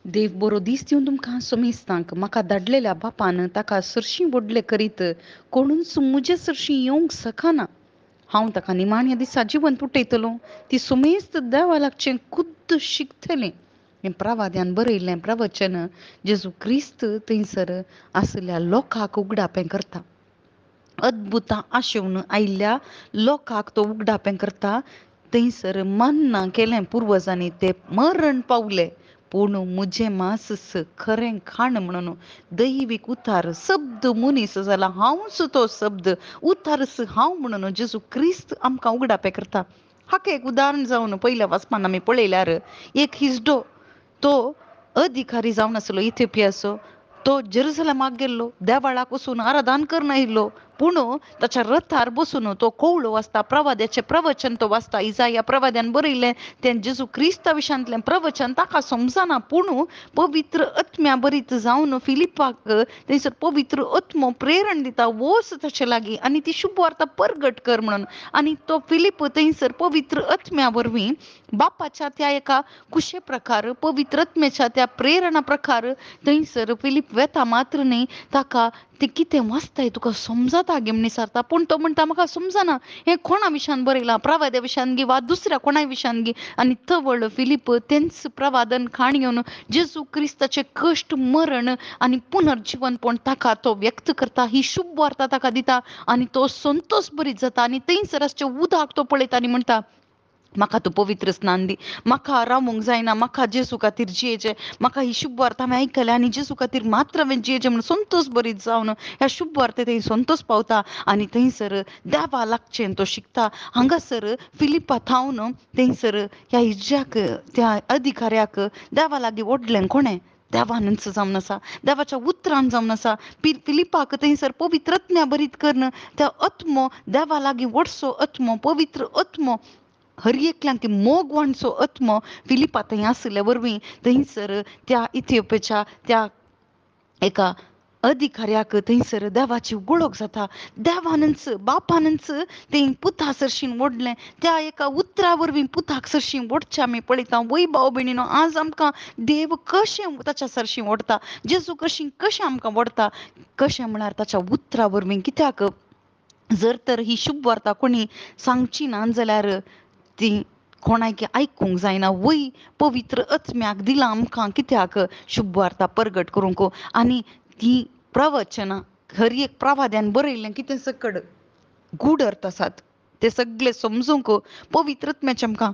देव बरो दीस दिवन तुमकां सोमेस्तांक म्हाका धाडलेल्या बापान ताका सरशीं व्हडलें करीत कोणून म्हजे सरशीं येवंक सखाना. हांव ताका निमाण्या दिसा जिवन पुटयतलों ती सुमेस्त देवा लागचें खुद्द शिकतलें. हें प्रवाद्यान बरयल्लें प्रवचन जेजू क्रिस्त थंयसर आसल्या लोकांक उगडापें करता. अद्भुतां आशेवन आयिल्ल्या लोकांक तो उगडापें करता. थंयसर मान्ना केलें पुर्वजांनी ते मरण पावले पूण म्हजें मांस खरें खाण म्हणून दैवीक उतार शब्द मनीस जाला हांवच तो शब्द उतारस हांव म्हणून जेजू क्रिस्त आमकां उगडापें करता. हाका एक उदाहरण जावन पयल्या वाचपान आमी पळयल्यार एक हिजडो तो अधिकारी जावन आसलो इथिओपियाचो. तो जेरुसलेमाक गेल्लो देवाळाक वचून आराधन करून आयिल्लो पूण ताच्या रथार बसून तो कवळो वाचता प्रवाद्याचें प्रवचन तो वाचता. इसाया प्रवाद्यान बरयल्लें तें जेजू क्रिस्ता विशयांतलें प्रवचन ताका समजना पूण पवित्र आत्म्या बरीत जावन फिलिपाक थंयसर पवित्र आत्मो प्रेरण दिता वच ताचे लागीं आनी ती शुभ वार्ता परगट कर म्हणून. आनी तो फिलीप थंयसर पवित्र आत्म्या वरवीं बापाच्या त्या एका कुशे प्रकार पवित्र आत्म्याच्या त्या प्रेरणा प्रकार थंयसर फिलीप वेता मात्र न्ही ताका ते कितें वाचताय तुका समजता गे म्हण विचारता पूण तो म्हणटा म्हाका समजना हें कोणा विशयान बरयलां प्रवाद्या विशयान गी वा दुसऱ्या कोणाय विशयान गी. आनी तवळ फिलीप तेंच प्रवादन खाण घेवन जेजू क्रिस्ताचें कश्ट मरण आनी पुनर्जीवनपण ताका तो व्यक्त करता ही शुभ वार्ता ताका दिता आनी तो संतोश भरीत जाता. आनी थंयसर आसचे उदक तो पळयता आनी म्हणटा म्हाका तूं पवित्र स्नान दी म्हाका रावूंक जायना म्हाका जेजू खातीर जियेचें म्हाका ही शुभ वार्ता हांवें आयकल्या आनी जेजू खातीर मात्र हांवें जियेचें म्हूण संतोश भरीत जावन ह्या शुभ वार्ते थंय संतोश पावता आनी थंयसर देवा लागचें तो शिकता. हांगासर फिलिपा थावन थंयसर ह्या हिज्याक त्या अधिकाऱ्याक देवा लागीं ओडलें कोणें देवानच जावन आसा देवाच्या उतरान जावन आसा. फिलिपाक थंयसर पवित्र आत्म्या बरीत करून त्या आत्मो देवा लागीं ओडसो आत्मो पवित्र आत्मो हर एकल्यांक मोगवाणचो आत्मो फिलिपा थंय आसले वरवीं थंयसर त्या इथिओपियाच्या त्या एका अधिकाऱ्याक थंयसर देवाची वळख जाता. देवानच बापानच तें पुता सरशीं ओडलें त्या एका उतरा वरवीं पुताक सरशीं ओडचें आमी पळयता. वय भाव भयणीनो आज आमकां देव कशें ताच्या सरशीं ओडता जेजू कशें आमकां ओडता कशें म्हळ्यार ताच्या उतरा वरवीं. कित्याक जर तर ही शुभ वार्ता कोणी सांगची ना जाल्यार ती कोणाक आयकूंक जायना. वय पवित्र आत्म्याक दिला आमकां कित्याक शुभ वार्ता परगट करूंक आनी ती प्रवचनां हर एक प्रवाद्यान बरयल्लें कितें सकड गूढ अर्थ आसात ते सगळे समजूंक पवित्र आत्म्याचें आमकां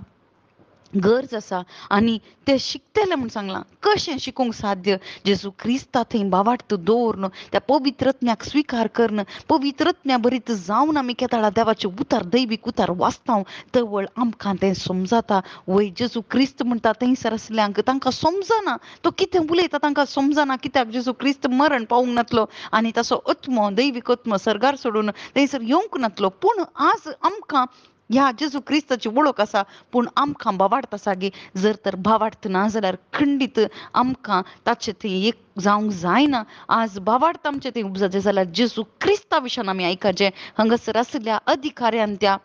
गरज आसा आनी ते शिकतले म्हूण सांगलां. कशें शिकूंक साध्य जेजू क्रिस्ता थंय बावार्थ दवरून त्या पवित्र आत्म्याक स्विकार करून पवित्र आत्म्या बरीत जावन आमी केदाळा देवाचें उतार दैवीक उतार वाचता तवळ आमकां तें समजता. वय जेजू क्रिस्त म्हणटा थंयसर आसल्यांक तांकां समजना तो कितें उलयता तांकां समजना कित्याक जेजू क्रिस्त मरण पावूंक नासलो आनी ताचो आत्मो दैवीक आत्मो सर्गार सोडून थंयसर येवंक नासलो. पूण आज आमकां ह्या जेजू क्रिस्ताची वळख आसा पूण आमकां भावार्थ आसा गे. जर तर भावार्थ ना जाल्यार खंडीत आमकां ताचें थंय एक जावंक जायना. आज भावार्थ आमचें थंय उपजाचें जाल्यार जेजू क्रिस्ता विशयान आमी आयकचें. हांगासर आसल्या अधिकाऱ्यान त्या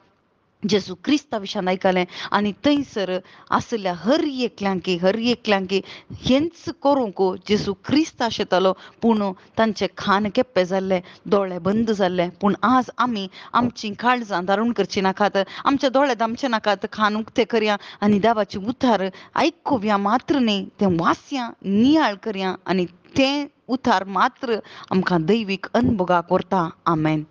जेजू क्रिस्ता विशयान आयकलें आनी थंयसर आसल्या हर एकल्यांक हेंच करूंक जेजू क्रिस्त आशितालो पूण तांचें खाण केप्पें जाल्लें दोळे बंद जाल्ले. पूण आज आमी आमचीं काळजां दारूण करचीं नाकात आमचे दोळे धांपचे नाकात खाण उक्तें करया आनी देवाची उतार आयकुया मात्र न्ही तें वाचया नियाळ करया आनी तें उतार मात्र आमकां दैवीक अनभोगाक व्हरता. आमेन.